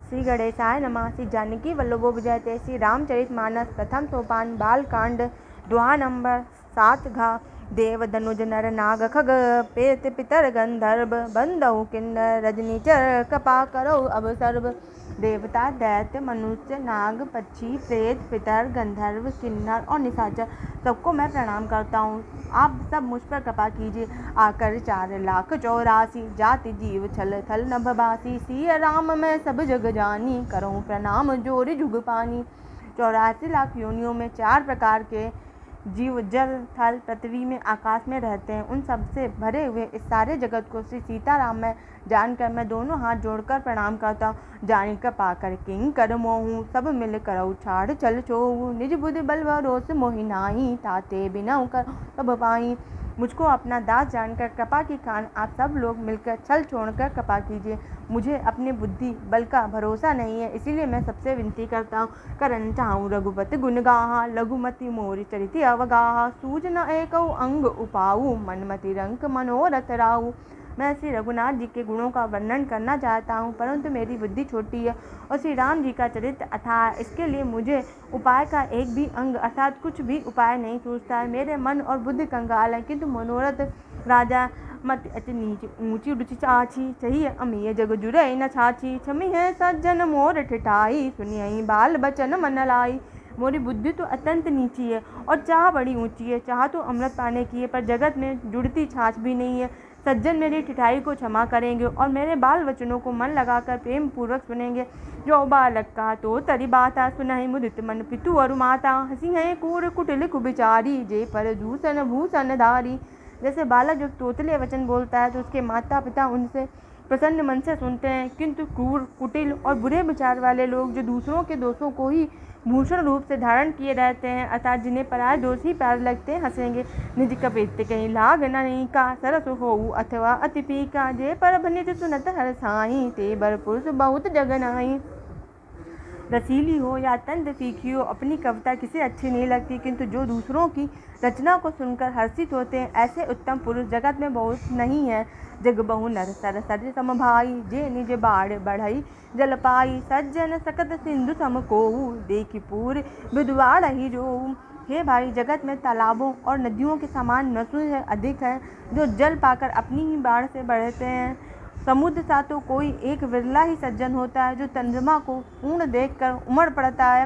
श्री गणेशाय नमः। श्री जानकी वल्लभो विजयते। श्री रामचरितमानस प्रथम सोपान बालकांड दोहा नंबर 7 घा। देव धनुज नर नाग खग पेत पितर गंधर्व बंदौ किन्नर रजनीचर कपा करो अब सर्व। देवता दैत्य मनुष्य नाग पक्षी प्रेत पितर गंधर्व किन्नर और निशाचर सबको मैं प्रणाम करता हूँ। आप सब मुझ पर कृपा कीजिए। आकर 4,84,00,000 जाति जीव छल थल नभबासी। सिया राम मैं सब जग जानी करूँ प्रणाम जोर जुग पानी। 84,00,000 योनियों में 4 प्रकार के जीव जल थल पृथ्वी में आकाश में रहते हैं। उन सब से भरे हुए इस सारे जगत को श्री सीताराम में जानकर मैं दोनों हाथ जोड़कर प्रणाम करता हूँ। जानी का पाकर किंग कर मोहूँ सब मिल कर छाड़ चल छोहू। निज बुद्धि बल भरोस मोहि नाहि ताते बिना कर सब पाई। मुझको अपना दास जानकर कृपा के कारण आप सब लोग मिलकर छल छोड़कर कृपा कीजिए। मुझे अपनी बुद्धि बल का भरोसा नहीं है, इसीलिए मैं सबसे विनती करता हूँ। करन चाहूँ रघुपति गुण गाहा लघुमति मोर चरित अवगाहा। सूझ न एक अंग उपाऊ मनमति रंक मनोरथ राहु। मैं श्री रघुनाथ जी के गुणों का वर्णन करना चाहता हूँ, परंतु मेरी बुद्धि छोटी है और श्री राम जी का चरित्र अथाह है। इसके लिए मुझे उपाय का एक भी अंग अर्थात कुछ भी उपाय नहीं सूझता है। मेरे मन और बुद्धि कंगाल है, किंतु मनोरथ राजा मत अति नीच ऊंची रुचि चाची। चाहिए अमीय जग जुरे न छाछी। छमी है सज्जन मोर ठिठाई सुनियई बाल बचन मन लाई। मोरी बुद्धि तो अत्यंत नीची है और चाह बड़ी ऊंची है। चाह तो अमृत पाने की है, पर जगत में जुड़ती छाछ भी नहीं है। सज्जन मेरी ठिठाई को क्षमा करेंगे और मेरे बाल वचनों को मन लगाकर प्रेम पूर्वक सुनेंगे। जो बालक का तो तरी बाता सुनहि मुदित मन पितु और माता। हसी है कूर कुटिल कुबिचारी जे पर दूषण भूषण धारी। जैसे बालक जब तोतले वचन बोलता है तो उसके माता पिता उनसे प्रसन्न मन से सुनते हैं, किंतु क्रूर कुटिल और बुरे विचार वाले लोग जो दूसरों के दोषों को ही भूषण रूप से धारण किए रहते हैं अर्थात जिन्हें पराये दोष ही प्यारे लगते हैं, हंसेंगे। निज कपित कहीं लाग नहीं का सरस हो अथवा अति पीका। जे पर भनित सुनत हर साई ते बर पुरुष बहुत जगनाई। रसीली हो या अत्यंत फीकी हो, अपनी कविता किसे अच्छी नहीं लगती, किंतु जो दूसरों की रचना को सुनकर हर्षित होते हैं ऐसे उत्तम पुरुष जगत में बहुत नहीं है। जग बहु नर सर सर सम भाई जे निज बाढ़ बढ़ई जल पाई। सज्जन सकत सिंधु सम कोऊ देखी पूर विद्वाड़ ही जो। हे भाई, जगत में तालाबों और नदियों के समान नसुए अधिक है जो जल पाकर अपनी ही बाढ़ से बढ़ते हैं। समुद्र सा तो कोई एक विरला ही सज्जन होता है जो चंद्रमा को पूर्ण देखकर उमड़ पड़ता है।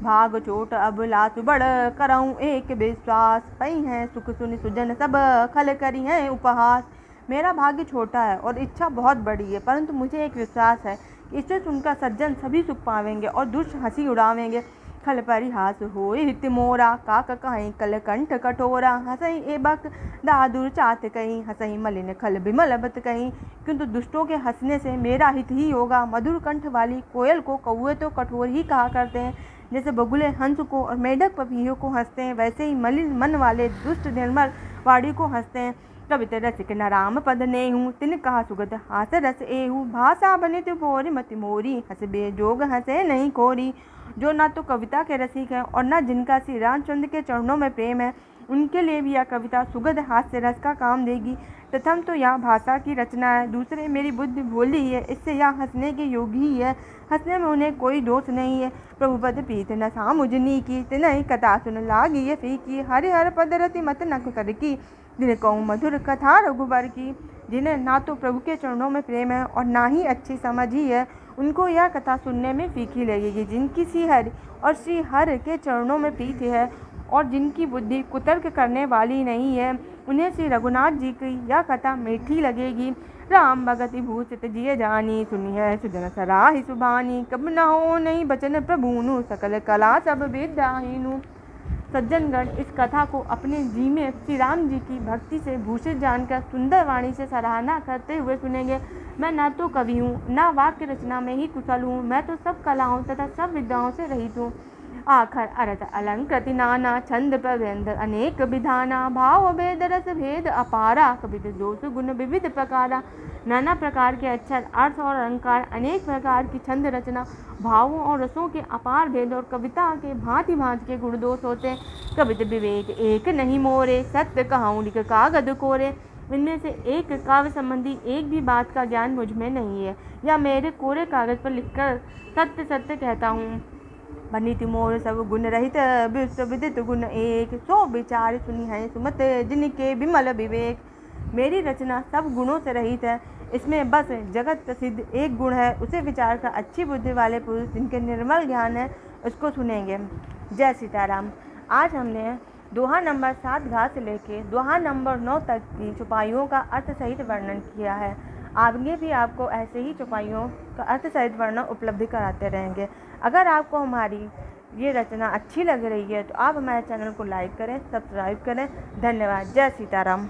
भाग चोट अब लासु बढ़ करऊँ एक विश्वास। पई हैं सुख सुनि सुजन सब खल करी हैं उपहास। मेरा भाग्य छोटा है और इच्छा बहुत बड़ी है, परंतु मुझे एक विश्वास है कि इसे सुनकर सज्जन सभी सुख पावेंगे और दुष्ट हंसी उड़ावेंगे। खल परिहास होय हित मोरा काक कहीं कल कंठ कठोरा। हंसई एबक दादुर चात कहीं हंसई मलिन खल बिमल बत कहीं। किंतु दुष्टों के हंसने से मेरा हित ही होगा। मधुर कंठ वाली कोयल को कौए तो कठोर ही कहा करते हैं। जैसे बगुले हंस को और मेढक पपीहों को हंसते हैं, वैसे ही मलिन मन वाले दुष्ट निर्मल वाणी को हंसते हैं। कवित रसिक न राम पद नेहू तिन कहा सुगत हास रस एहू। भाषा बनित भोर मति मोरी हंस बेजोग हंसे नहीं खोरी। जो ना तो कविता के रसिक हैं और न जिनका श्री रामचंद्र के चरणों में प्रेम है, उनके लिए भी यह कविता सुगध हास्य रस का काम देगी। प्रथम तो यह भाषा की रचना है, दूसरे मेरी बुद्धि भोली है, इससे यह हंसने के योग्य ही है। हंसने में उन्हें कोई दोष नहीं है। प्रभुपद प्रीत न सामुजनी की तिनहि कथा सुन लागी ये फीकी। हरि हर पद रति मत न कर की जिन्हें कहूँ मधुर कथा रघुबर की। जिन्हें ना तो प्रभु के चरणों में प्रेम है और ना ही अच्छी समझ ही है, उनको यह कथा सुनने में फीकी लगेगी। जिनकी श्री हरि और श्री हर के चरणों में प्रीति है और जिनकी बुद्धि कुतर्क करने वाली नहीं है, उन्हें श्री रघुनाथ जी की यह कथा मीठी लगेगी। राम भगति भूषित जिय जानी सुनिय सुजन सराहि सुभानी। कब न हो नहीं बचन प्रभुनु सकल कला सब विद्याहीनु। सज्जनगण इस कथा को अपने जी में श्री राम जी की भक्ति से भूषित जानकर सुंदर वाणी से सराहना करते हुए सुनेंगे। मैं न तो कवि हूँ, न वाक्य रचना में ही कुशल हूँ, मैं तो सब कलाओं तथा सब विद्याओं से रहित हूँ। आखर अर्थ अलंकृति नाना छंद प्रव्यंध अनेक विधाना। भाव भेद रस भेद अपारा कवित दोष गुण विविध प्रकारा। नाना प्रकार के अक्षर अर्थ और अलंकार, अनेक प्रकार की छंद रचना, भावों और रसों के अपार भेद और कविता के भांति भांति के गुण दोष होते हैं। कवित विवेक एक नहीं मोरे सत्य कहूँ लिख कागद कोरे। इनमें से एक काव्य संबंधी एक भी बात का ज्ञान मुझ में नहीं है, या मेरे कोरे कागज पर लिखकर सत्य सत्य कहता हूँ। बनीति मोर सब गुण रहित, विश्व विदित गुण एक, सो विचार सुनी है सुमत, जिनके विमल विवेक। मेरी रचना सब गुणों से रहित है, इसमें बस जगत प्रसिद्ध एक गुण है, उसे विचार कर अच्छी बुद्धि वाले पुरुष जिनके निर्मल ज्ञान है उसको सुनेंगे। जय सीताराम। आज हमने दोहा नंबर 7 घा से लेके दोहा नंबर 9 तक की चौपाइयों का अर्थ सहित वर्णन किया है। आगे भी आपको ऐसे ही चौपाइयों का अर्थ सहित वर्णन उपलब्ध कराते रहेंगे। अगर आपको हमारी ये रचना अच्छी लग रही है तो आप हमारे चैनल को लाइक करें, सब्सक्राइब करें। धन्यवाद। जय सीताराम।